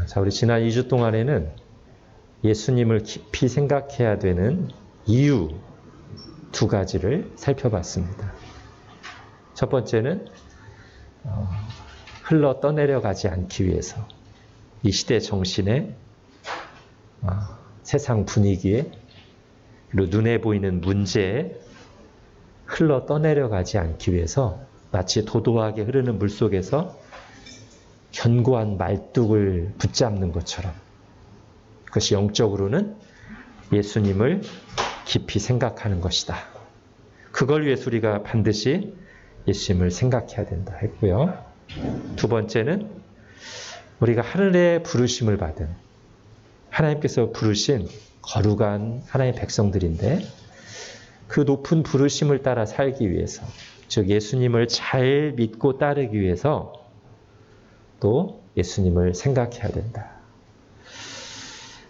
자, 우리 지난 2주 동안에는 예수님을 깊이 생각해야 되는 이유 두 가지를 살펴봤습니다. 첫 번째는 흘러 떠내려가지 않기 위해서 이 시대 정신에 세상 분위기에 그리고 눈에 보이는 문제에 흘러 떠내려가지 않기 위해서 마치 도도하게 흐르는 물속에서 견고한 말뚝을 붙잡는 것처럼 그것이 영적으로는 예수님을 깊이 생각하는 것이다. 그걸 위해서 우리가 반드시 예수님을 생각해야 된다 했고요. 두 번째는 우리가 하늘의 부르심을 받은 하나님께서 부르신 거룩한 하나님의 백성들인데 그 높은 부르심을 따라 살기 위해서 즉 예수님을 잘 믿고 따르기 위해서 또 예수님을 생각해야 된다.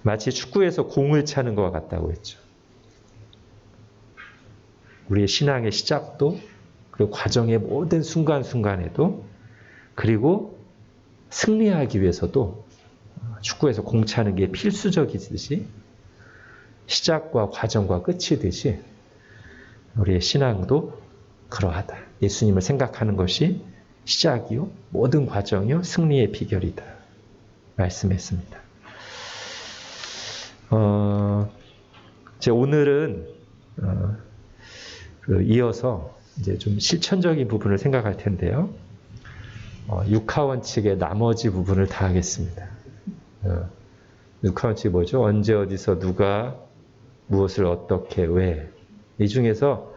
마치 축구에서 공을 차는 것과 같다고 했죠. 우리의 신앙의 시작도 그리고 과정의 모든 순간순간에도 그리고 승리하기 위해서도 축구에서 공 차는 게 필수적이듯이 시작과 과정과 끝이듯이 우리의 신앙도 그러하다. 예수님을 생각하는 것이 시작이요 모든 과정이요 승리의 비결이다. 말씀했습니다. 오늘은 이어서 이제 좀 실천적인 부분을 생각할 텐데요. 육하원칙의 나머지 부분을 다 하겠습니다. 육하원칙이 뭐죠? 언제 어디서 누가 무엇을 어떻게 왜 이 중에서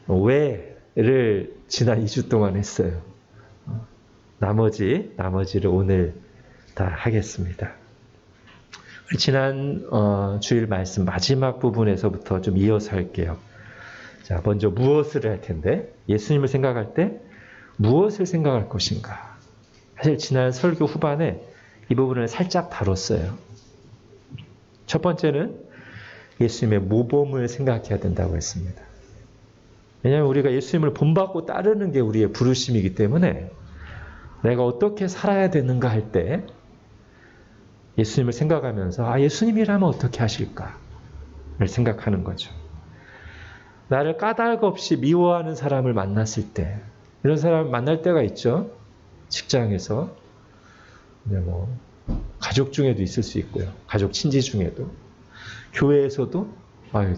왜를 지난 2주 동안 했어요. 나머지를 오늘 다 하겠습니다. 지난 주일 말씀 마지막 부분에서부터 좀 이어서 할게요. 자, 먼저 무엇을 할 텐데 예수님을 생각할 때 무엇을 생각할 것인가? 사실 지난 설교 후반에 이 부분을 살짝 다뤘어요. 첫 번째는 예수님의 모범을 생각해야 된다고 했습니다. 왜냐하면 우리가 예수님을 본받고 따르는 게 우리의 부르심이기 때문에 내가 어떻게 살아야 되는가 할 때 예수님을 생각하면서 예수님이라면 어떻게 하실까를 생각하는 거죠. 나를 까닭 없이 미워하는 사람을 만났을 때 이런 사람을 만날 때가 있죠. 직장에서 가족 중에도 있을 수 있고요. 가족 친지 중에도 교회에서도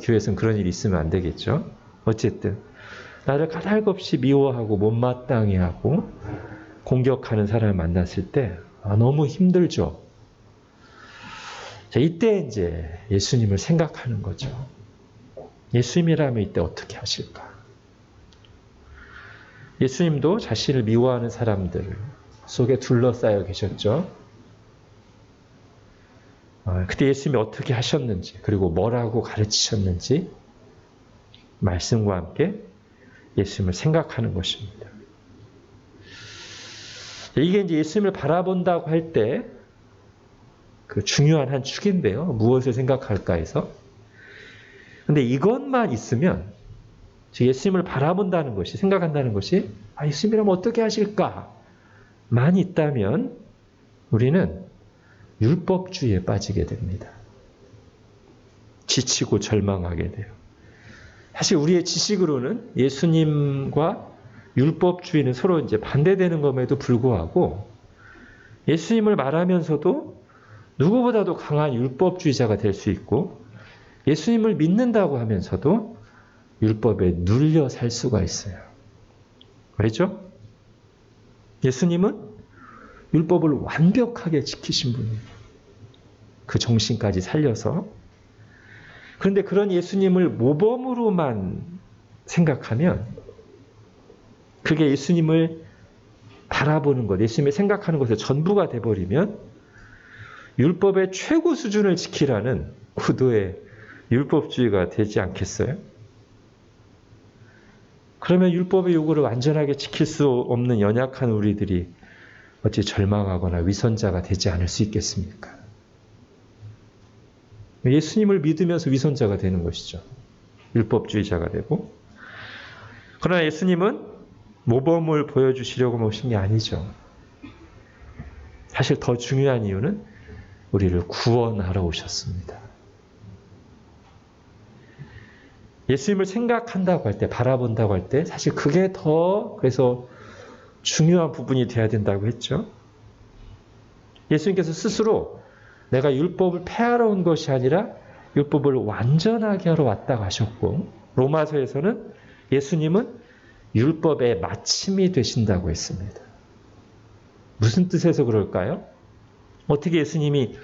교회에서는 그런 일이 있으면 안 되겠죠. 어쨌든 나를 까닭 없이 미워하고 못마땅해 하고 공격하는 사람을 만났을 때 너무 힘들죠. 자, 이때 이제 예수님을 생각하는 거죠. 예수님이라면 이때 어떻게 하실까? 예수님도 자신을 미워하는 사람들 속에 둘러싸여 계셨죠. 그때 예수님이 어떻게 하셨는지 그리고 뭐라고 가르치셨는지 말씀과 함께 예수님을 생각하는 것입니다. 이게 이제 예수님을 바라본다고 할 때 그 중요한 한 축인데요. 무엇을 생각할까 해서. 근데 이것만 있으면 즉 예수님을 바라본다는 것이 생각한다는 것이 예수님이라면 어떻게 하실까만 있다면 우리는 율법주의에 빠지게 됩니다. 지치고 절망하게 돼요. 사실 우리의 지식으로는 예수님과 율법주의는 서로 이제 반대되는 것에도 불구하고 예수님을 말하면서도 누구보다도 강한 율법주의자가 될 수 있고 예수님을 믿는다고 하면서도 율법에 눌려 살 수가 있어요. 왜죠? 예수님은 율법을 완벽하게 지키신 분이에요. 그 정신까지 살려서. 그런데 그런 예수님을 모범으로만 생각하면 그게 예수님을 바라보는 것, 예수님을 생각하는 것의 전부가 돼버리면 율법의 최고 수준을 지키라는 구도의 율법주의가 되지 않겠어요? 그러면 율법의 요구를 완전하게 지킬 수 없는 연약한 우리들이 어찌 절망하거나 위선자가 되지 않을 수 있겠습니까? 예수님을 믿으면서 위선자가 되는 것이죠. 율법주의자가 되고. 그러나 예수님은 모범을 보여주시려고 오신 게 아니죠. 사실 더 중요한 이유는 우리를 구원하러 오셨습니다. 예수님을 생각한다고 할 때, 바라본다고 할 때 사실 그게 더 그래서 중요한 부분이 돼야 된다고 했죠. 예수님께서 스스로 내가 율법을 폐하러 온 것이 아니라 율법을 완전하게 하러 왔다고 하셨고, 로마서에서는 예수님은 율법의 마침이 되신다고 했습니다. 무슨 뜻에서 그럴까요? 어떻게 예수님이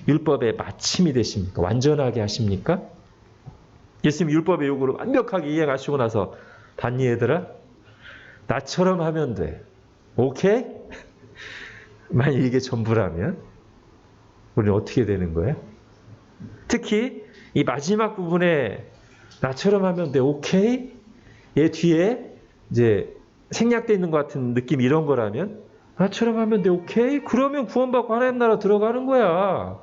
율법의 마침이 되십니까? 완전하게 하십니까? 예수님 율법의 요구를 완벽하게 이행하시고 나서 봤니 얘들아? 나처럼 하면 돼. 오케이? 만약 이게 전부라면 우리는 어떻게 되는 거예요? 특히 이 마지막 부분에 나처럼 하면 돼. 오케이? 얘 뒤에 이제 생략되어 있는 것 같은 느낌 이런 거라면 나처럼 하면 돼. 오케이? 그러면 구원받고 하나님 나라 들어가는 거야.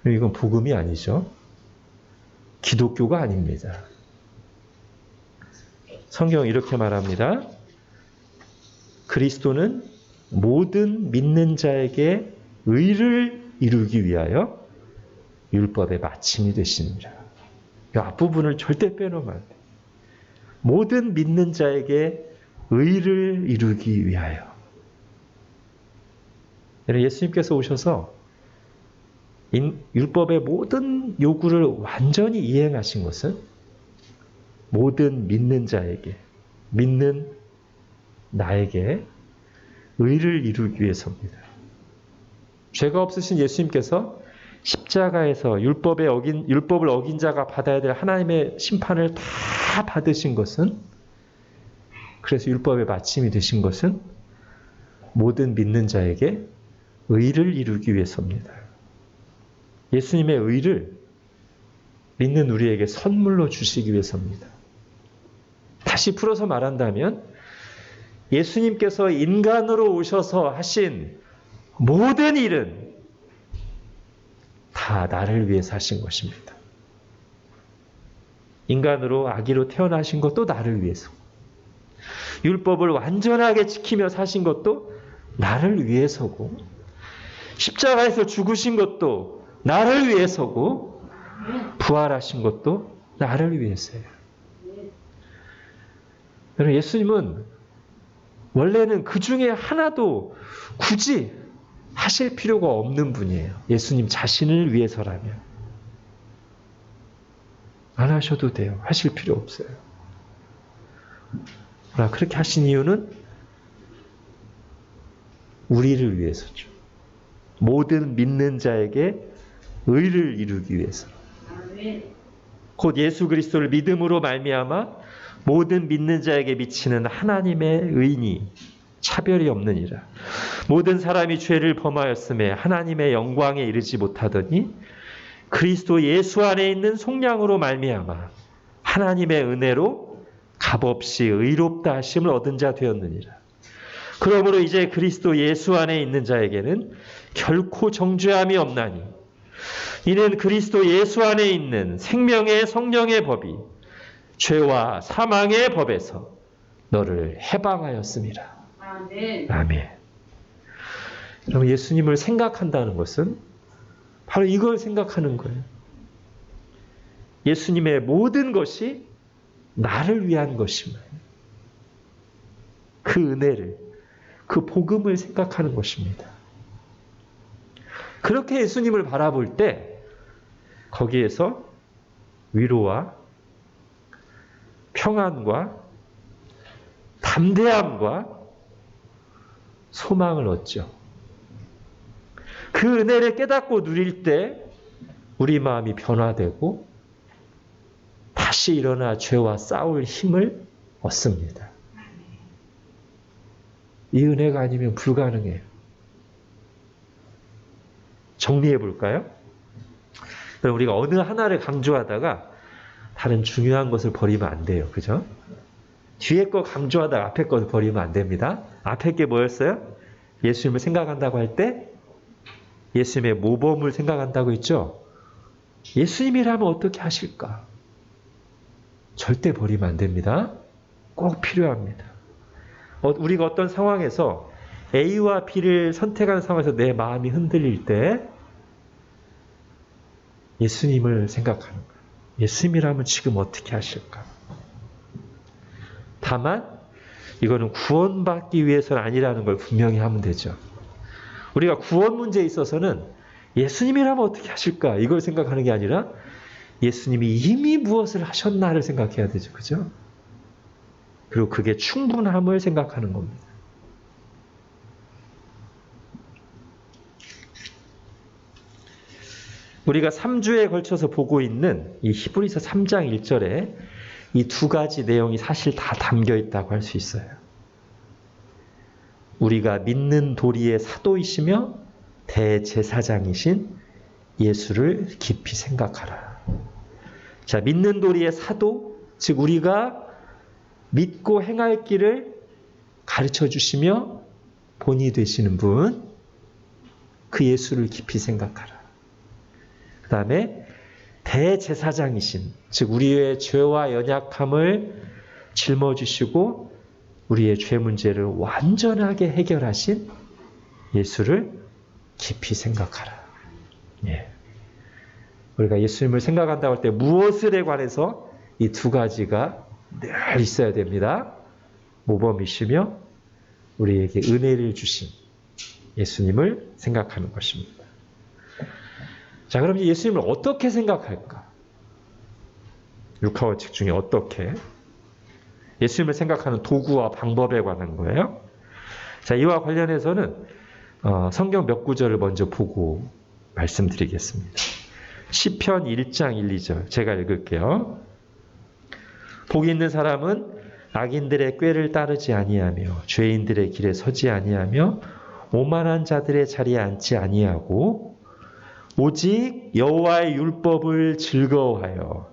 이건 복음이 아니죠. 기독교가 아닙니다. 성경은 이렇게 말합니다. 그리스도는 모든 믿는 자에게 의를 이루기 위하여 율법의 마침이 되시니라. 이 앞부분을 절대 빼놓으면 안 돼. 모든 믿는 자에게 의를 이루기 위하여. 예수님께서 오셔서 율법의 모든 요구를 완전히 이행하신 것은 모든 믿는 자에게, 믿는 나에게 의를 이루기 위해서입니다. 죄가 없으신 예수님께서 십자가에서 율법을 어긴 자가 받아야 될 하나님의 심판을 다 받으신 것은, 그래서 율법의 마침이 되신 것은 모든 믿는 자에게 의를 이루기 위해서입니다. 예수님의 의를 믿는 우리에게 선물로 주시기 위해서입니다. 다시 풀어서 말한다면 예수님께서 인간으로 오셔서 하신 모든 일은 다 나를 위해서 하신 것입니다. 인간으로 아기로 태어나신 것도 나를 위해서, 율법을 완전하게 지키며 사신 것도 나를 위해서고, 십자가에서 죽으신 것도 나를 위해서고, 부활하신 것도 나를 위해서예요. 여러분, 예수님은 원래는 그 중에 하나도 굳이 하실 필요가 없는 분이에요. 예수님 자신을 위해서라면. 안 하셔도 돼요. 하실 필요 없어요. 그러나 그렇게 하신 이유는 우리를 위해서죠. 모든 믿는 자에게 의를 이루기 위해서. 곧 예수 그리스도를 믿음으로 말미암아 모든 믿는 자에게 미치는 하나님의 의니 차별이 없느니라. 모든 사람이 죄를 범하였음에 하나님의 영광에 이르지 못하더니 그리스도 예수 안에 있는 속량으로 말미암아 하나님의 은혜로 값없이 의롭다 하심을 얻은 자 되었느니라. 그러므로 이제 그리스도 예수 안에 있는 자에게는 결코 정죄함이 없나니 이는 그리스도 예수 안에 있는 생명의 성령의 법이 죄와 사망의 법에서 너를 해방하였음이라. 아멘. 아멘. 여러분, 예수님을 생각한다는 것은 바로 이걸 생각하는 거예요. 예수님의 모든 것이 나를 위한 것임을, 그 은혜를, 그 복음을 생각하는 것입니다. 그렇게 예수님을 바라볼 때 거기에서 위로와 평안과 담대함과 소망을 얻죠. 그 은혜를 깨닫고 누릴 때 우리 마음이 변화되고 다시 일어나 죄와 싸울 힘을 얻습니다. 이 은혜가 아니면 불가능해요. 정리해 볼까요? 그럼 우리가 어느 하나를 강조하다가 다른 중요한 것을 버리면 안 돼요. 그죠? 뒤에 거 강조하다가 앞에 것을 버리면 안 됩니다. 앞에 게 뭐였어요? 예수님을 생각한다고 할 때 예수님의 모범을 생각한다고 했죠? 예수님이라면 어떻게 하실까? 절대 버리면 안 됩니다. 꼭 필요합니다. 우리가 어떤 상황에서 A와 B를 선택하는 상황에서 내 마음이 흔들릴 때 예수님을 생각하는 거예요. 예수님이라면 지금 어떻게 하실까? 다만 이거는 구원받기 위해서는 아니라는 걸 분명히 하면 되죠. 우리가 구원 문제에 있어서는 예수님이라면 어떻게 하실까? 이걸 생각하는 게 아니라 예수님이 이미 무엇을 하셨나를 생각해야 되죠. 그죠? 그리고 그게 충분함을 생각하는 겁니다. 우리가 3주에 걸쳐서 보고 있는 이 히브리서 3장 1절에 이 두 가지 내용이 사실 다 담겨 있다고 할 수 있어요. 우리가 믿는 도리의 사도이시며 대제사장이신 예수를 깊이 생각하라. 자, 믿는 도리의 사도, 즉 우리가 믿고 행할 길을 가르쳐 주시며 본이 되시는 분, 그 예수를 깊이 생각하라. 그 다음에 대제사장이신, 즉 우리의 죄와 연약함을 짊어지시고 우리의 죄 문제를 완전하게 해결하신 예수를 깊이 생각하라. 예. 우리가 예수님을 생각한다고 할 때 무엇을에 관해서 이 두 가지가 늘 있어야 됩니다. 모범이시며 우리에게 은혜를 주신 예수님을 생각하는 것입니다. 자, 그럼 예수님을 어떻게 생각할까? 육하원칙 중에 어떻게? 예수님을 생각하는 도구와 방법에 관한 거예요. 자, 이와 관련해서는 성경 몇 구절을 먼저 보고 말씀드리겠습니다. 시편 1장 1, 2절 제가 읽을게요. 복이 있는 사람은 악인들의 꾀를 따르지 아니하며 죄인들의 길에 서지 아니하며 오만한 자들의 자리에 앉지 아니하고 오직 여호와의 율법을 즐거워하여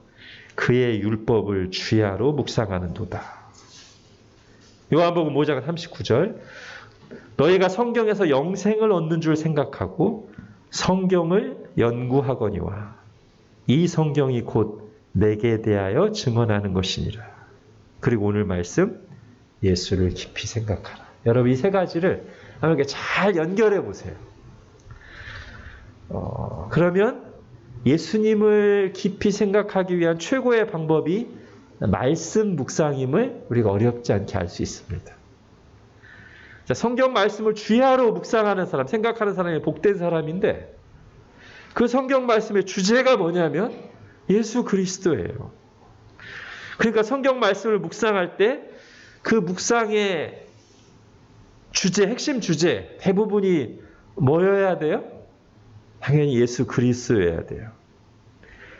그의 율법을 주야로 묵상하는도다. 요한복음 5장 39절 너희가 성경에서 영생을 얻는 줄 생각하고 성경을 연구하거니와 이 성경이 곧 내게 대하여 증언하는 것이니라. 그리고 오늘 말씀 예수를 깊이 생각하라. 여러분 이 세 가지를 한번 이렇게 잘 연결해 보세요. 그러면 예수님을 깊이 생각하기 위한 최고의 방법이 말씀 묵상임을 우리가 어렵지 않게 알 수 있습니다. 자, 성경 말씀을 주야로 묵상하는 사람, 생각하는 사람이 복된 사람인데 그 성경 말씀의 주제가 뭐냐면 예수 그리스도예요. 그러니까 성경 말씀을 묵상할 때 그 묵상의 주제, 핵심 주제 대부분이 뭐여야 돼요? 당연히 예수 그리스도여야 돼요.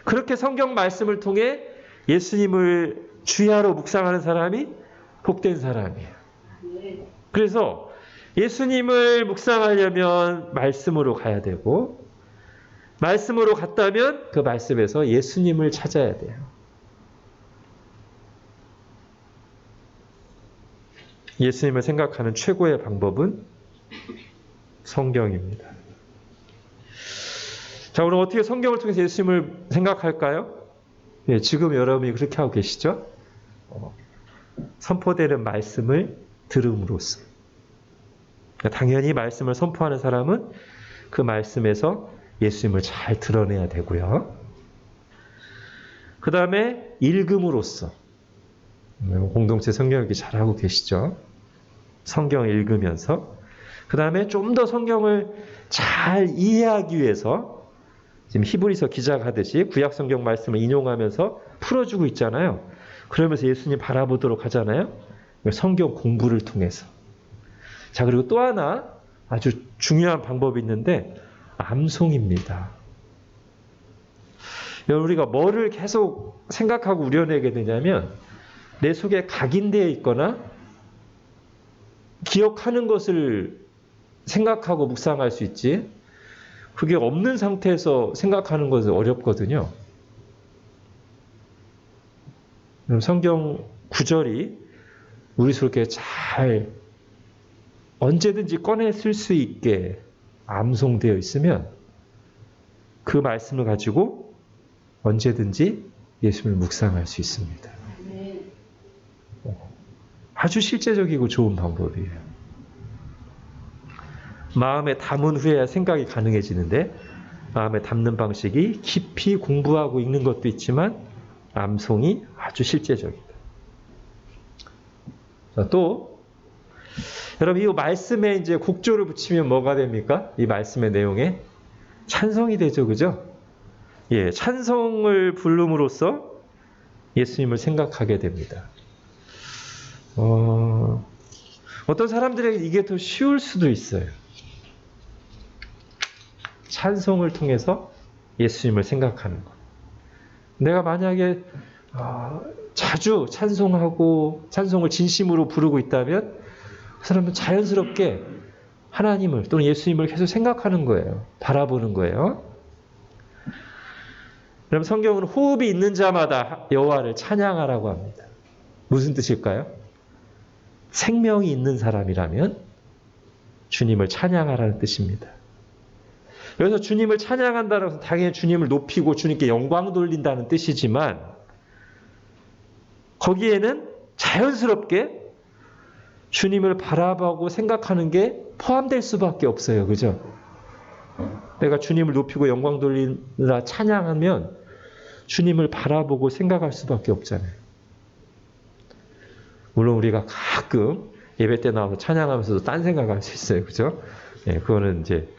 그렇게 성경 말씀을 통해 예수님을 주야로 묵상하는 사람이 복된 사람이에요. 그래서 예수님을 묵상하려면 말씀으로 가야 되고 말씀으로 갔다면 그 말씀에서 예수님을 찾아야 돼요. 예수님을 생각하는 최고의 방법은 성경입니다. 자, 그럼 어떻게 성경을 통해서 예수님을 생각할까요? 예, 지금 여러분이 그렇게 하고 계시죠? 선포되는 말씀을 들음으로써. 당연히 말씀을 선포하는 사람은 그 말씀에서 예수님을 잘 드러내야 되고요. 그 다음에 읽음으로써. 공동체 성경 읽기 잘하고 계시죠? 성경을 읽으면서. 그 다음에 좀 더 성경을 잘 이해하기 위해서 지금 히브리서 기자가 하듯이 구약 성경 말씀을 인용하면서 풀어주고 있잖아요. 그러면서 예수님 바라보도록 하잖아요. 성경 공부를 통해서. 자, 그리고 또 하나 아주 중요한 방법이 있는데 암송입니다. 우리가 뭐를 계속 생각하고 우려내게 되냐면 내 속에 각인되어 있거나 기억하는 것을 생각하고 묵상할 수 있지 그게 없는 상태에서 생각하는 것은 어렵거든요. 성경 구절이 우리 속에 잘 언제든지 꺼내 쓸 수 있게 암송되어 있으면 그 말씀을 가지고 언제든지 예수님을 묵상할 수 있습니다. 아주 실제적이고 좋은 방법이에요. 마음에 담은 후에야 생각이 가능해지는데 마음에 담는 방식이 깊이 공부하고 읽는 것도 있지만 암송이 아주 실제적이다. 자, 또 여러분 이 말씀에 이제 국조를 붙이면 뭐가 됩니까? 이 말씀의 내용에 찬송이 되죠, 그죠? 예, 찬송을 부름으로써 예수님을 생각하게 됩니다. 어떤 사람들에게 이게 더 쉬울 수도 있어요. 찬송을 통해서 예수님을 생각하는 것. 내가 만약에 자주 찬송하고 찬송을 진심으로 부르고 있다면 그 사람은 자연스럽게 하나님을 또는 예수님을 계속 생각하는 거예요. 바라보는 거예요. 그럼 성경은 호흡이 있는 자마다 여호와를 찬양하라고 합니다. 무슨 뜻일까요? 생명이 있는 사람이라면 주님을 찬양하라는 뜻입니다. 그래서 주님을 찬양한다는 것은 당연히 주님을 높이고 주님께 영광 돌린다는 뜻이지만 거기에는 자연스럽게 주님을 바라보고 생각하는 게 포함될 수밖에 없어요. 그죠? 내가 주님을 높이고 영광 돌리라 찬양하면 주님을 바라보고 생각할 수밖에 없잖아요. 물론 우리가 가끔 예배 때 나와서 찬양하면서도 딴 생각할 수 있어요. 그죠? 예, 그거는 이제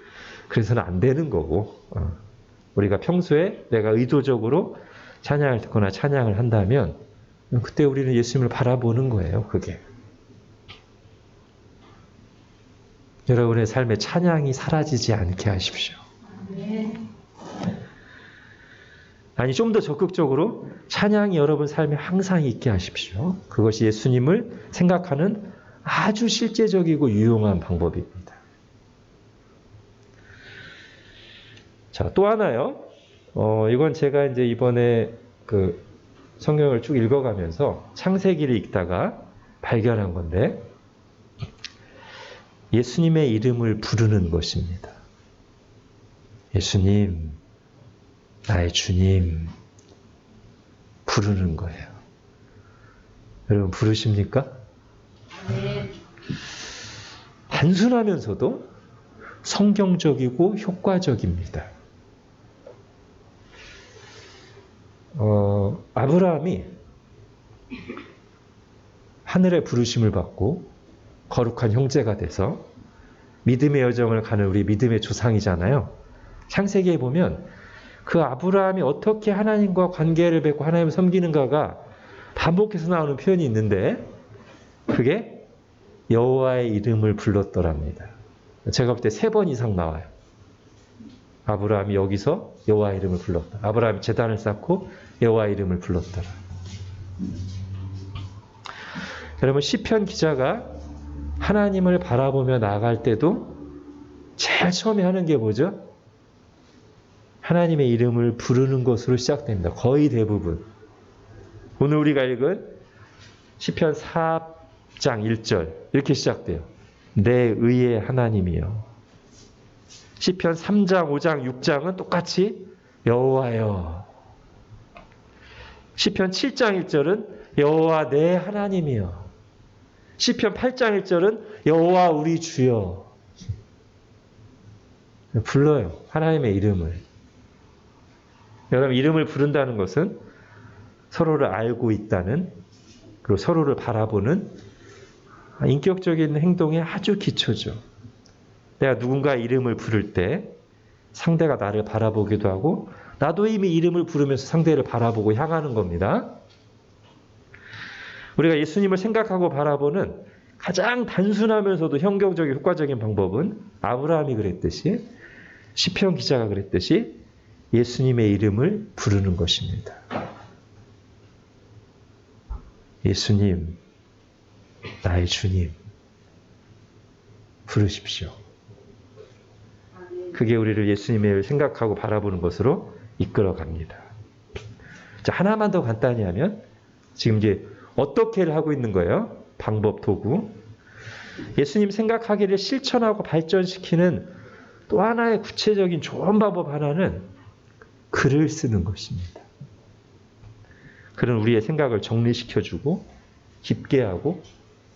그래서는 안 되는 거고 우리가 평소에 내가 의도적으로 찬양을 듣거나 찬양을 한다면 그때 우리는 예수님을 바라보는 거예요. 그게. 여러분의 삶에 찬양이 사라지지 않게 하십시오. 아니 좀 더 적극적으로 찬양이 여러분 삶에 항상 있게 하십시오. 그것이 예수님을 생각하는 아주 실제적이고 유용한 방법입니다. 자, 또 하나요. 이건 제가 이제 이번에 그 성경을 쭉 읽어가면서 창세기를 읽다가 발견한 건데 예수님의 이름을 부르는 것입니다. 예수님, 나의 주님 부르는 거예요. 여러분 부르십니까? 네. 단순하면서도 성경적이고 효과적입니다. 아브라함이 하늘의 부르심을 받고 거룩한 형제가 돼서 믿음의 여정을 가는 우리 믿음의 조상이잖아요. 창세기에 보면 그 아브라함이 어떻게 하나님과 관계를 맺고 하나님을 섬기는가가 반복해서 나오는 표현이 있는데 그게 여호와의 이름을 불렀더랍니다. 제가 볼 때 3번 이상 나와요. 아브라함이 여기서 여호와의 이름을 불렀다. 아브라함이 제단을 쌓고 여호와의 이름을 불렀더라. 여러분 시편 기자가 하나님을 바라보며 나아갈 때도 제일 처음에 하는 게 뭐죠? 하나님의 이름을 부르는 것으로 시작됩니다. 거의 대부분. 오늘 우리가 읽은 시편 4장 1절 이렇게 시작돼요. 내 의의 하나님이여. 시편 3장, 5장, 6장은 똑같이 여호와여. 시편 7장 1절은 여호와 내 하나님이여. 시편 8장 1절은 여호와 우리 주여. 불러요. 하나님의 이름을. 여러분 이름을 부른다는 것은 서로를 알고 있다는 그리고 서로를 바라보는 인격적인 행동의 아주 기초죠. 내가 누군가 이름을 부를 때 상대가 나를 바라보기도 하고 나도 이미 이름을 부르면서 상대를 바라보고 향하는 겁니다. 우리가 예수님을 생각하고 바라보는 가장 단순하면서도 현경적인 효과적인 방법은 아브라함이 그랬듯이 시편 기자가 그랬듯이 예수님의 이름을 부르는 것입니다. 예수님, 나의 주님 부르십시오. 그게 우리를 예수님을 생각하고 바라보는 것으로 이끌어갑니다. 자, 하나만 더 간단히 하면 지금 이제 어떻게를 하고 있는 거예요? 방법, 도구. 예수님 생각하기를 실천하고 발전시키는 또 하나의 구체적인 좋은 방법 하나는 글을 쓰는 것입니다. 글은 우리의 생각을 정리시켜주고 깊게 하고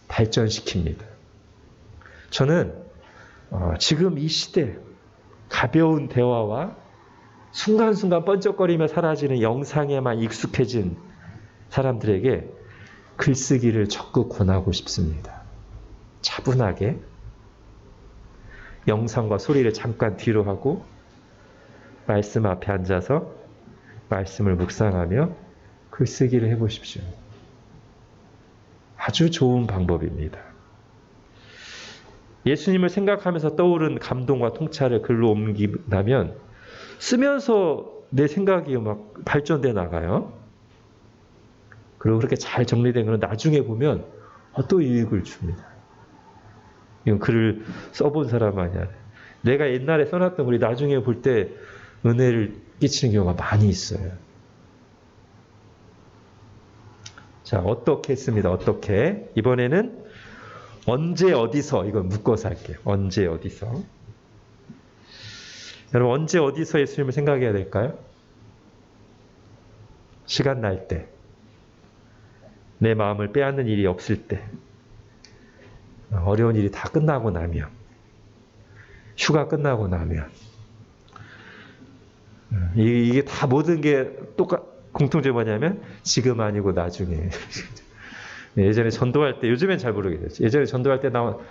발전시킵니다. 저는 지금 이 시대 가벼운 대화와 순간순간 번쩍거리며 사라지는 영상에만 익숙해진 사람들에게 글쓰기를 적극 권하고 싶습니다. 차분하게 영상과 소리를 잠깐 뒤로 하고 말씀 앞에 앉아서 말씀을 묵상하며 글쓰기를 해보십시오. 아주 좋은 방법입니다. 예수님을 생각하면서 떠오른 감동과 통찰을 글로 옮긴다면 쓰면서 내 생각이 막 발전돼 나가요. 그리고 그렇게 잘 정리된 거는 나중에 보면 또 유익을 줍니다. 이건 글을 써본 사람 아니야. 내가 옛날에 써놨던 글이 나중에 볼 때 은혜를 끼치는 경우가 많이 있어요. 자, 어떻게 했습니다. 어떻게? 이번에는 언제 어디서 이걸 묶어서 할게요. 언제 어디서. 여러분 언제 어디서 예수님을 생각해야 될까요? 시간 날 때. 내 마음을 빼앗는 일이 없을 때. 어려운 일이 다 끝나고 나면. 휴가 끝나고 나면. 이게 다 모든 게 공통점이 뭐냐면 지금 아니고 나중에. 예전에 전도할 때, 요즘엔 잘 모르겠어요. 예전에 전도할 때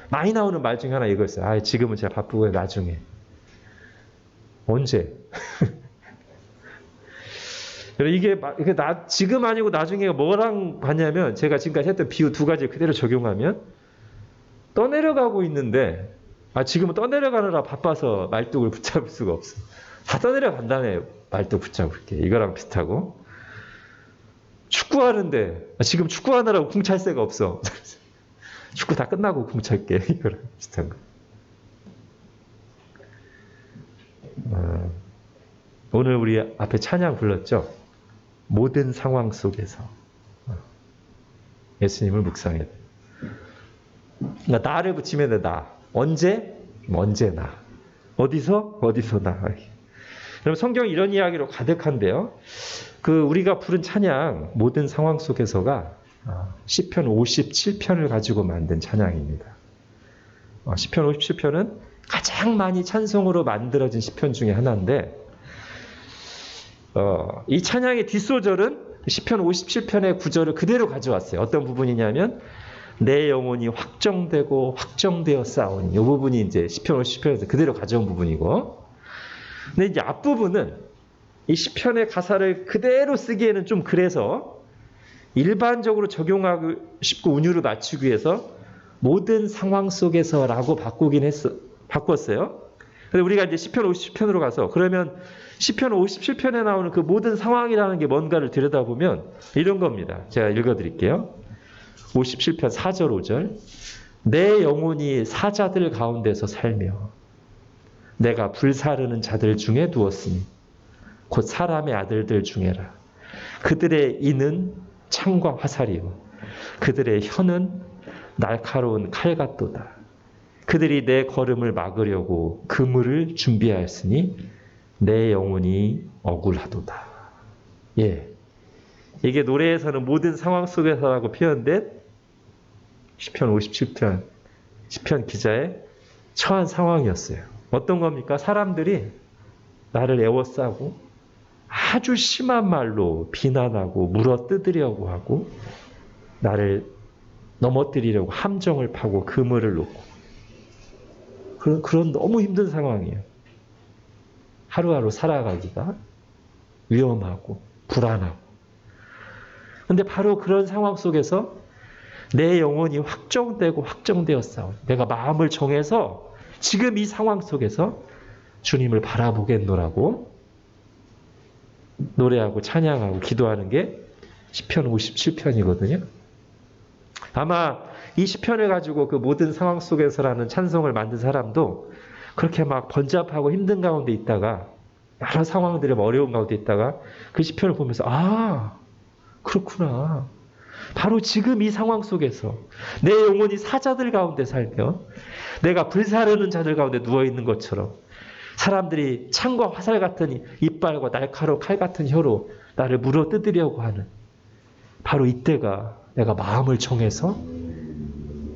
많이 나오는 말 중에 하나 이거였어요. 지금은 제가 바쁘고 나중에. 언제? 이게 지금 아니고 나중에가 뭐랑 봤냐면 제가 지금까지 했던 비유 두 가지 그대로 적용하면 떠내려가고 있는데 지금은 떠내려가느라 바빠서 말뚝을 붙잡을 수가 없어. 다 떠내려간 다음에 말뚝 붙잡을게. 이거랑 비슷하고 축구하는데 지금 축구하느라고 궁 찰 새가 없어. 축구 다 끝나고 궁 찰게. 이거랑 비슷한 거. 오늘 우리 앞에 찬양 불렀죠? 모든 상황 속에서 예수님을 묵상해야 돼. 그러니까 나를 붙이면 돼. 나. 언제? 언제나. 어디서? 어디서나. 여러분 성경이 이런 이야기로 가득한데요. 우리가 부른 찬양 모든 상황 속에서가 시편 57편을 가지고 만든 찬양입니다. 시편 57편은 가장 많이 찬송으로 만들어진 시편 중에 하나인데 이 찬양의 뒷소절은 시편 57편의 구절을 그대로 가져왔어요. 어떤 부분이냐면 내 영혼이 확정되고 확정되어 싸우니 이 부분이 이제 시편 57편에서 그대로 가져온 부분이고 근데 이제 앞부분은 이 시편의 가사를 그대로 쓰기에는 좀 그래서 일반적으로 적용하고 싶고 운율을 맞추기 위해서 모든 상황 속에서라고 바꿨어요. 근데 우리가 이제 시편 57편으로 가서 그러면 시편 57편에 나오는 그 모든 상황이라는 게 뭔가를 들여다보면 이런 겁니다. 제가 읽어드릴게요. 57편 4절 5절 내 영혼이 사자들 가운데서 살며 내가 불사르는 자들 중에 두었으니 곧 사람의 아들들 중에라. 그들의 이는 창과 화살이요 그들의 혀는 날카로운 칼 같도다. 그들이 내 걸음을 막으려고 그물을 준비하였으니 내 영혼이 억울하도다. 예, 이게 노래에서는 모든 상황 속에서라고 표현된 시편 57편 시편 기자의 처한 상황이었어요. 어떤 겁니까? 사람들이 나를 애워싸고 아주 심한 말로 비난하고 물어뜯으려고 하고 나를 넘어뜨리려고 함정을 파고 그물을 놓고 그런 너무 힘든 상황이에요. 하루하루 살아가기가 위험하고 불안하고 근데 바로 그런 상황 속에서 내 영혼이 확정되고 확정되었사오니 내가 마음을 정해서 지금 이 상황 속에서 주님을 바라보겠노라고 노래하고 찬양하고 기도하는 게 시편 57편이거든요. 아마 이 시편을 가지고 그 모든 상황 속에서라는 찬송을 만든 사람도 그렇게 막 번잡하고 힘든 가운데 있다가 여러 상황들이 어려운 가운데 있다가 그 시편을 보면서 그렇구나. 바로 지금 이 상황 속에서 내 영혼이 사자들 가운데 살며 내가 불사르는 자들 가운데 누워있는 것처럼 사람들이 창과 화살 같은 이빨과 날카로운 칼 같은 혀로 나를 물어뜯으려고 하는 바로 이때가 내가 마음을 정해서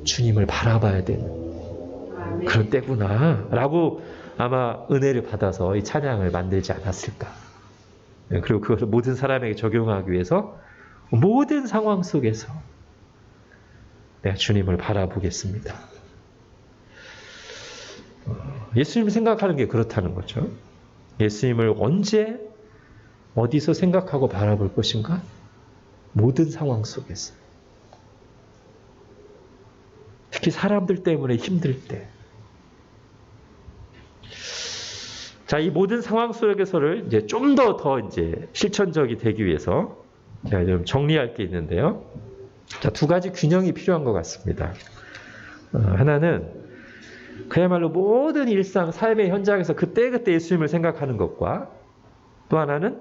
주님을 바라봐야 되는 그런 때구나 라고 아마 은혜를 받아서 이 찬양을 만들지 않았을까. 그리고 그것을 모든 사람에게 적용하기 위해서 모든 상황 속에서 내가 주님을 바라보겠습니다. 예수님을 생각하는 게 그렇다는 거죠. 예수님을 언제 어디서 생각하고 바라볼 것인가? 모든 상황 속에서. 특히 사람들 때문에 힘들 때. 자, 이 모든 상황 속에서를 이제 좀 더 이제 실천적이 되기 위해서 제가 좀 정리할 게 있는데요. 자, 두 가지 균형이 필요한 것 같습니다. 하나는 그야말로 모든 일상, 삶의 현장에서 그때그때 예수님을 생각하는 것과 또 하나는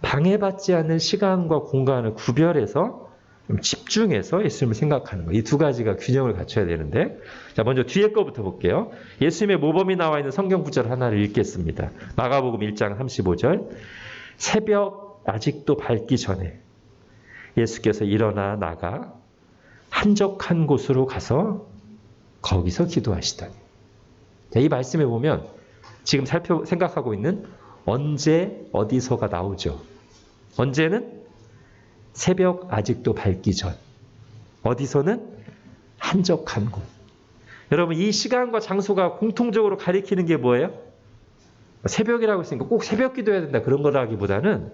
방해받지 않는 시간과 공간을 구별해서 좀 집중해서 예수님을 생각하는 것. 이 두 가지가 균형을 갖춰야 되는데, 자, 먼저 뒤에 거부터 볼게요. 예수님의 모범이 나와 있는 성경 구절 하나를 읽겠습니다. 마가복음 1장 35절. 새벽 아직도 밝기 전에 예수께서 일어나 나가 한적한 곳으로 가서 거기서 기도하시더니. 자, 이 말씀에 보면 지금 생각하고 있는 언제 어디서가 나오죠. 언제는 새벽 아직도 밝기 전. 어디서는 한적한 곳. 여러분, 이 시간과 장소가 공통적으로 가리키는 게 뭐예요? 새벽이라고 했으니까 꼭 새벽 기도해야 된다 그런 거라기보다는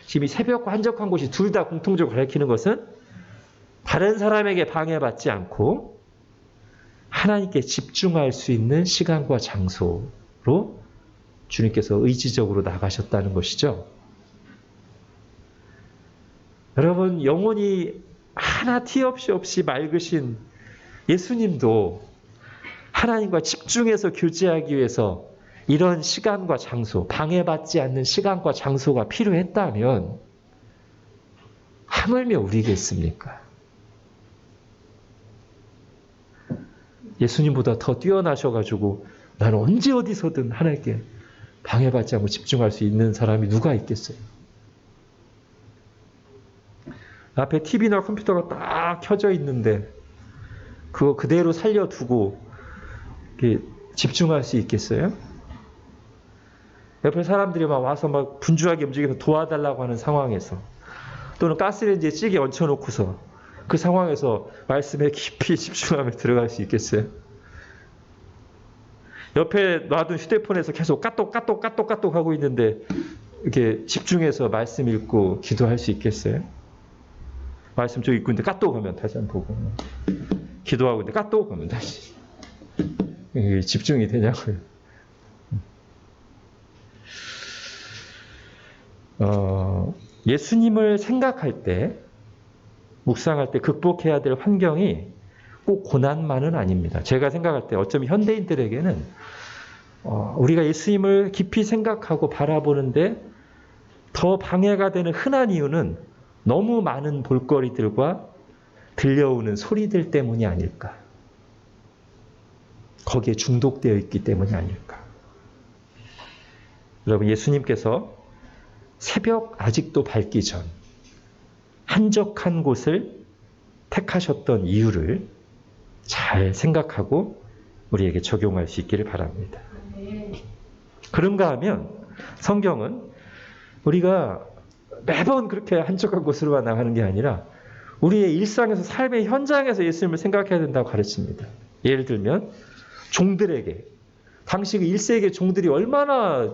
지금 이 새벽과 한적한 곳이 둘 다 공통적으로 가리키는 것은 다른 사람에게 방해받지 않고 하나님께 집중할 수 있는 시간과 장소로 주님께서 의지적으로 나가셨다는 것이죠. 여러분, 영혼이 하나 티 없이 맑으신 예수님도 하나님과 집중해서 교제하기 위해서 이런 시간과 장소, 방해받지 않는 시간과 장소가 필요했다면 하물며 우리겠습니까? 예수님보다 더 뛰어나셔가지고 나는 언제 어디서든 하나님께 방해받지 않고 집중할 수 있는 사람이 누가 있겠어요? 앞에 TV나 컴퓨터가 딱 켜져 있는데 그거 그대로 살려두고 집중할 수 있겠어요? 옆에 사람들이 막 와서 막 분주하게 움직여서 도와달라고 하는 상황에서 또는 가스레인지에 찌개 얹혀놓고서 그 상황에서 말씀에 깊이 집중하며 들어갈 수 있겠어요? 옆에 놔둔 휴대폰에서 계속 까똑 하고 있는데 이렇게 집중해서 말씀 읽고 기도할 수 있겠어요? 말씀 좀 읽고 있는데 까똑 하면 다시 한번 보고 기도하고 있는데 까똑 하면 다시 집중이 되냐고요. 예수님을 생각할 때 묵상할 때 극복해야 될 환경이 꼭 고난만은 아닙니다. 제가 생각할 때 어쩌면 현대인들에게는 우리가 예수님을 깊이 생각하고 바라보는데 더 방해가 되는 흔한 이유는 너무 많은 볼거리들과 들려오는 소리들 때문이 아닐까. 거기에 중독되어 있기 때문이 아닐까. 여러분, 예수님께서 새벽 아직도 밝기 전 한적한 곳을 택하셨던 이유를 잘 생각하고 우리에게 적용할 수 있기를 바랍니다. 그런가 하면 성경은 우리가 매번 그렇게 한적한 곳으로만 나가는 게 아니라 우리의 일상에서 삶의 현장에서 예수님을 생각해야 된다고 가르칩니다. 예를 들면 종들에게, 당시 1세기 종들이 얼마나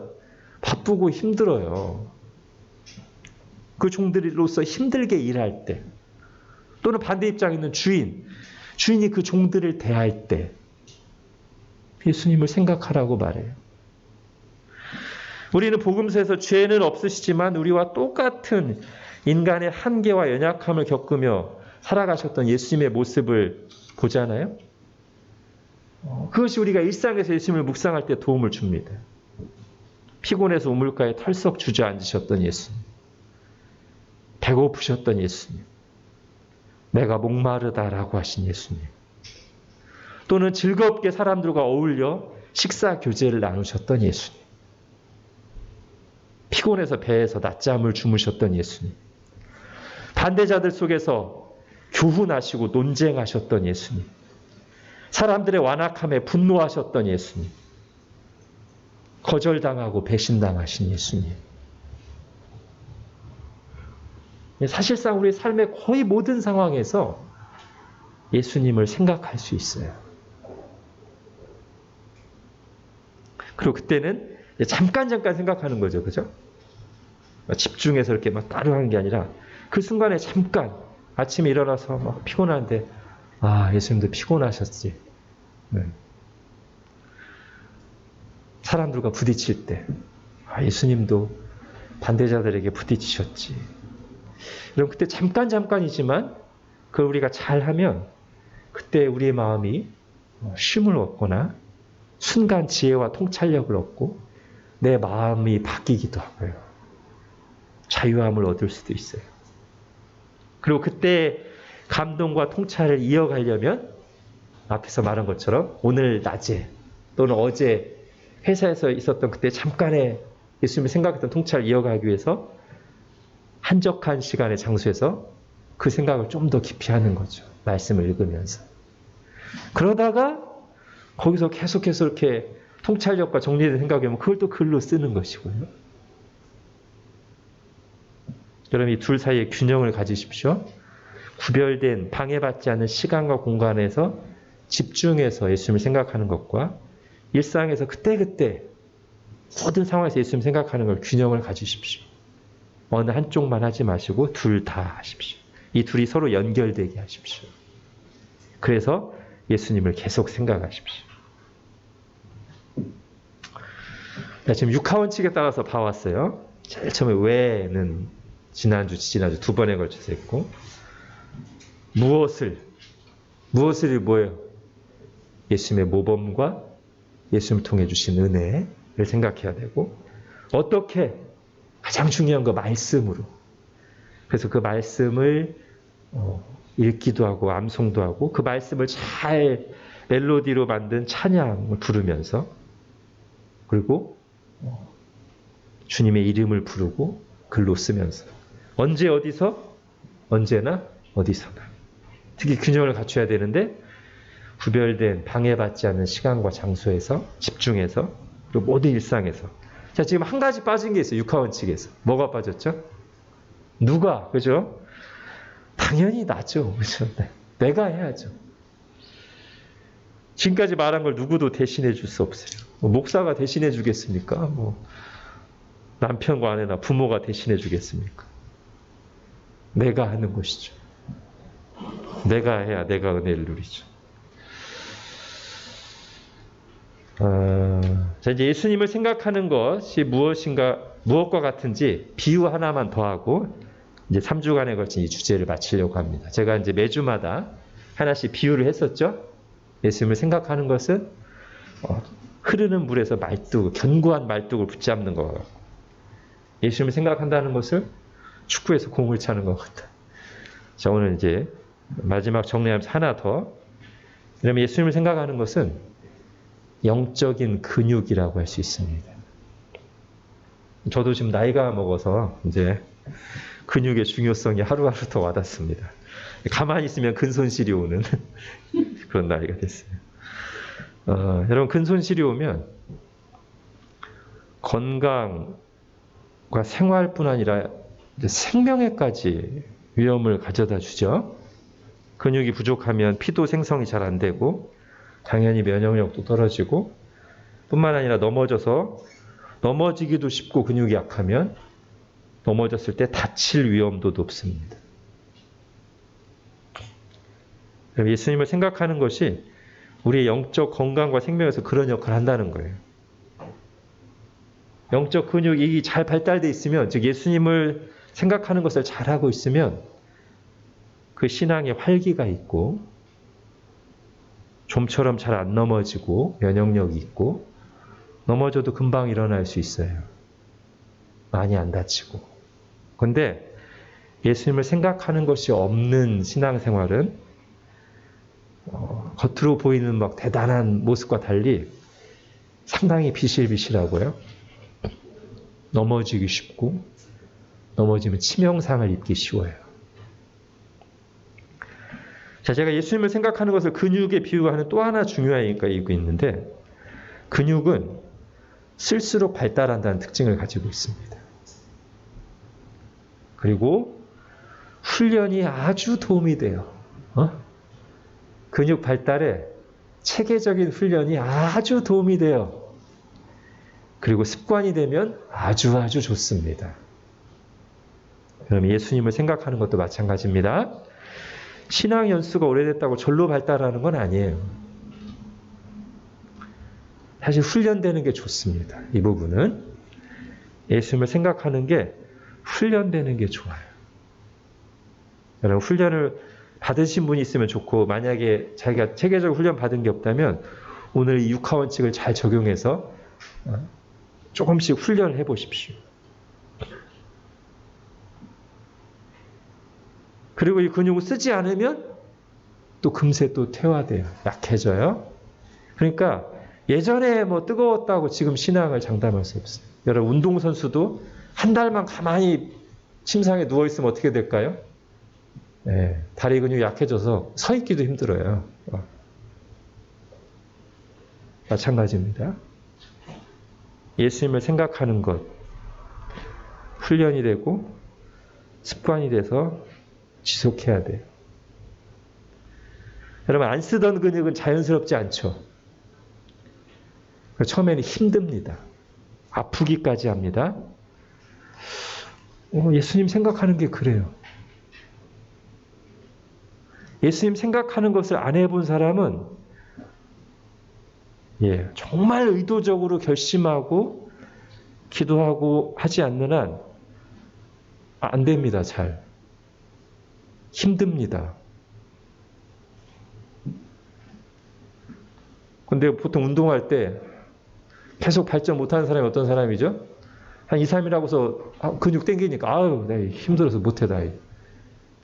바쁘고 힘들어요. 그 종들로서 힘들게 일할 때, 또는 반대 입장에 있는 주인이 그 종들을 대할 때 예수님을 생각하라고 말해요. 우리는 복음서에서 죄는 없으시지만 우리와 똑같은 인간의 한계와 연약함을 겪으며 살아가셨던 예수님의 모습을 보잖아요. 그것이 우리가 일상에서 예수님을 묵상할 때 도움을 줍니다. 피곤해서 우물가에 털썩 주저앉으셨던 예수님, 배고프셨던 예수님, 내가 목마르다라고 하신 예수님, 또는 즐겁게 사람들과 어울려 식사 교제를 나누셨던 예수님, 피곤해서 배에서 낮잠을 주무셨던 예수님, 반대자들 속에서 교훈하시고 논쟁하셨던 예수님, 사람들의 완악함에 분노하셨던 예수님. 거절당하고 배신당하신 예수님. 사실상 우리 삶의 거의 모든 상황에서 예수님을 생각할 수 있어요. 그리고 그때는 잠깐 생각하는 거죠. 그죠? 집중해서 이렇게 막 따로 하는 게 아니라 그 순간에 잠깐 아침에 일어나서 막 피곤한데 예수님도 피곤하셨지. 네. 사람들과 부딪힐 때 예수님도 반대자들에게 부딪히셨지. 여러분 그때 잠깐이지만 그걸 우리가 잘하면 그때 우리의 마음이 쉼을 얻거나 순간 지혜와 통찰력을 얻고 내 마음이 바뀌기도 하고요. 자유함을 얻을 수도 있어요. 그리고 그때 감동과 통찰을 이어가려면 앞에서 말한 것처럼 오늘 낮에 또는 어제 회사에서 있었던 그때 잠깐의 예수님이 생각했던 통찰을 이어가기 위해서 한적한 시간의 장소에서 그 생각을 좀 더 깊이 하는 거죠. 말씀을 읽으면서. 그러다가 거기서 계속해서 이렇게 통찰력과 정리된 생각이면 그걸 또 글로 쓰는 것이고요. 여러분 이 둘 사이의 균형을 가지십시오. 구별된 방해받지 않는 시간과 공간에서 집중해서 예수님을 생각하는 것과 일상에서 그때그때 모든 상황에서 예수님 생각하는 걸 균형을 가지십시오. 어느 한쪽만 하지 마시고 둘 다 하십시오. 이 둘이 서로 연결되게 하십시오. 그래서 예수님을 계속 생각하십시오. 지금 육하원칙에 따라서 봐왔어요. 제일 처음에 왜는 지난주 두 번에 걸쳐서 했고 무엇을이 뭐예요? 예수님의 모범과 예수님을 통해 주신 은혜를 생각해야 되고 어떻게? 가장 중요한 거 말씀으로. 그래서 그 말씀을 읽기도 하고 암송도 하고 그 말씀을 잘 멜로디로 만든 찬양을 부르면서 그리고 주님의 이름을 부르고 글로 쓰면서 언제 어디서? 언제나 어디서나. 특히 균형을 갖춰야 되는데 구별된 방해받지 않는 시간과 장소에서 집중해서 그리고 모든 일상에서. 자, 지금 한 가지 빠진 게 있어요. 육하원칙에서. 뭐가 빠졌죠? 누가? 그죠? 당연히 나죠. 그죠? 내가 해야죠. 지금까지 말한 걸 누구도 대신해 줄 수 없어요. 목사가 대신해 주겠습니까? 남편과 아내나 부모가 대신해 주겠습니까? 내가 하는 것이죠. 내가 해야 내가 은혜를 누리죠. 자, 이제 예수님을 생각하는 것이 무엇과 같은지 비유 하나만 더 하고 이제 3주간에 걸친 이 주제를 마치려고 합니다. 제가 이제 매주마다 하나씩 비유를 했었죠. 예수님을 생각하는 것은 흐르는 물에서 견고한 말뚝을 붙잡는 것 같고 예수님을 생각한다는 것을 축구에서 공을 차는 것 같다. 자, 오늘 이제 마지막 정리하면서 하나 더. 그러면 예수님을 생각하는 것은 영적인 근육이라고 할 수 있습니다. 저도 지금 나이가 먹어서 이제 근육의 중요성이 하루하루 더 와닿습니다. 가만히 있으면 근손실이 오는 그런 나이가 됐어요. 여러분 근손실이 오면 건강과 생활뿐 아니라 생명에까지 위험을 가져다 주죠. 근육이 부족하면 피도 생성이 잘 안 되고 당연히 면역력도 떨어지고 뿐만 아니라 넘어지기도 쉽고 근육이 약하면 넘어졌을 때 다칠 위험도 높습니다. 예수님을 생각하는 것이 우리의 영적 건강과 생명에서 그런 역할을 한다는 거예요. 영적 근육이 잘 발달되어 있으면, 즉 예수님을 생각하는 것을 잘하고 있으면 그 신앙에 활기가 있고 좀처럼 잘 안 넘어지고 면역력이 있고 넘어져도 금방 일어날 수 있어요. 많이 안 다치고. 그런데 예수님을 생각하는 것이 없는 신앙생활은 겉으로 보이는 막 대단한 모습과 달리 상당히 비실비실하고요. 넘어지기 쉽고 넘어지면 치명상을 입기 쉬워요. 자, 제가 예수님을 생각하는 것을 근육에 비유하는 또 하나 중요한 얘기가 있는데, 근육은 쓸수록 발달한다는 특징을 가지고 있습니다. 그리고 훈련이 아주 도움이 돼요. 근육 발달에 체계적인 훈련이 아주 도움이 돼요. 그리고 습관이 되면 아주 좋습니다. 그럼 예수님을 생각하는 것도 마찬가지입니다. 신앙 연수가 오래됐다고 절로 발달하는 건 아니에요. 사실 훈련되는 게 좋습니다. 이 부분은 예수님을 생각하는 게 훈련되는 게 좋아요. 여러분, 훈련을 받으신 분이 있으면 좋고, 만약에 자기가 체계적으로 훈련 받은 게 없다면 오늘 이 육하원칙을 잘 적용해서 조금씩 훈련을 해보십시오. 그리고 이 근육을 쓰지 않으면 또 금세 또 퇴화돼요. 약해져요. 그러니까 예전에 뭐 뜨거웠다고 지금 신앙을 장담할 수 없어요. 여러분, 운동선수도 한 달만 가만히 침상에 누워있으면 어떻게 될까요? 네, 다리 근육이 약해져서 서 있기도 힘들어요. 마찬가지입니다. 예수님을 생각하는 것, 훈련이 되고 습관이 돼서 지속해야 돼요. 여러분, 안 쓰던 근육은 자연스럽지 않죠. 처음에는 힘듭니다. 아프기까지 합니다. 예수님 생각하는 게 그래요. 예수님 생각하는 것을 안 해본 사람은 정말 의도적으로 결심하고 기도하고 하지 않는 한 안 됩니다. 잘. 힘듭니다. 근데 보통 운동할 때 계속 발전 못하는 사람이 어떤 사람이죠? 한 2, 3일 하고서 근육 땡기니까 아유, 나 힘들어서 못해. 나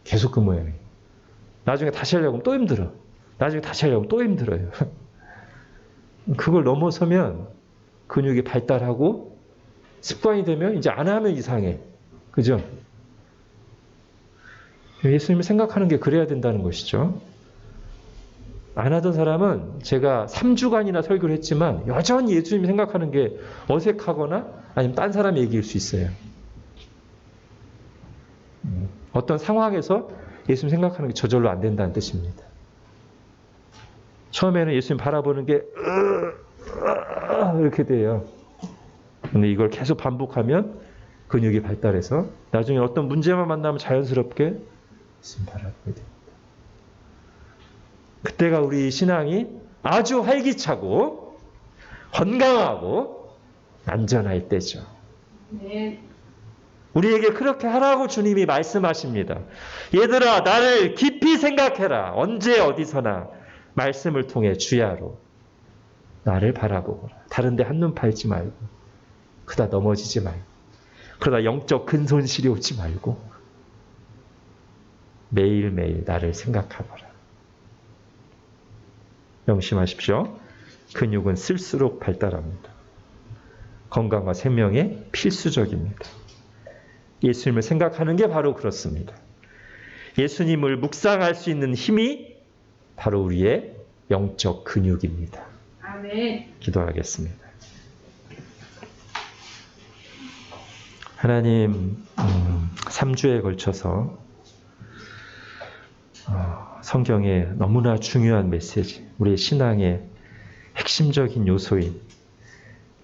계속 그 모양이. 나중에 다시 하려고 하면 또 힘들어. 나중에 다시 하려고 하면 또 힘들어요. 그걸 넘어서면 근육이 발달하고 습관이 되면 이제 안 하면 이상해. 그죠? 예수님을 생각하는 게 그래야 된다는 것이죠. 안 하던 사람은 제가 3주간이나 설교를 했지만 여전히 예수님 생각하는 게 어색하거나 아니면 딴 사람이 얘기일 수 있어요. 어떤 상황에서 예수님 생각하는 게 저절로 안 된다는 뜻입니다. 처음에는 예수님 바라보는 게 이렇게 돼요. 근데 이걸 계속 반복하면 근육이 발달해서 나중에 어떤 문제만 만나면 자연스럽게 예수님 바라보게 됩니다. 그때가 우리 신앙이 아주 활기차고 건강하고 안전할 때죠. 네. 우리에게 그렇게 하라고 주님이 말씀하십니다. 얘들아, 나를 깊이 생각해라. 언제 어디서나 말씀을 통해 주야로 나를 바라보거라. 다른 데 한눈 팔지 말고, 그러다 넘어지지 말고, 그러다 영적 근손실이 오지 말고 매일매일 나를 생각하거라. 명심하십시오. 근육은 쓸수록 발달합니다. 건강과 생명에 필수적입니다. 예수님을 생각하는 게 바로 그렇습니다. 예수님을 묵상할 수 있는 힘이 바로 우리의 영적 근육입니다. 아멘. 기도하겠습니다. 하나님, 3주에 걸쳐서 성경에 너무나 중요한 메시지, 우리의 신앙의 핵심적인 요소인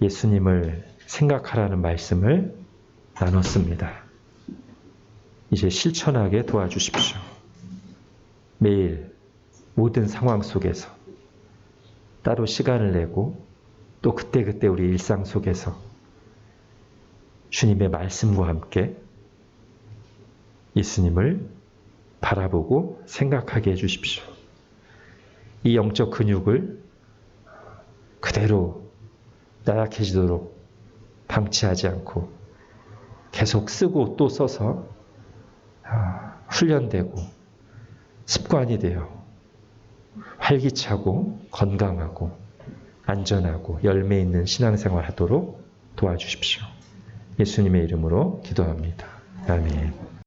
예수님을 생각하라는 말씀을 나눴습니다. 이제 실천하게 도와주십시오. 매일 모든 상황 속에서 따로 시간을 내고 또 그때그때 우리 일상 속에서 주님의 말씀과 함께 예수님을 바라보고 생각하게 해주십시오. 이 영적 근육을 그대로 나약해지도록 방치하지 않고 계속 쓰고 또 써서 훈련되고 습관이 되어 활기차고 건강하고 안전하고 열매 있는 신앙생활 하도록 도와주십시오. 예수님의 이름으로 기도합니다. 아멘.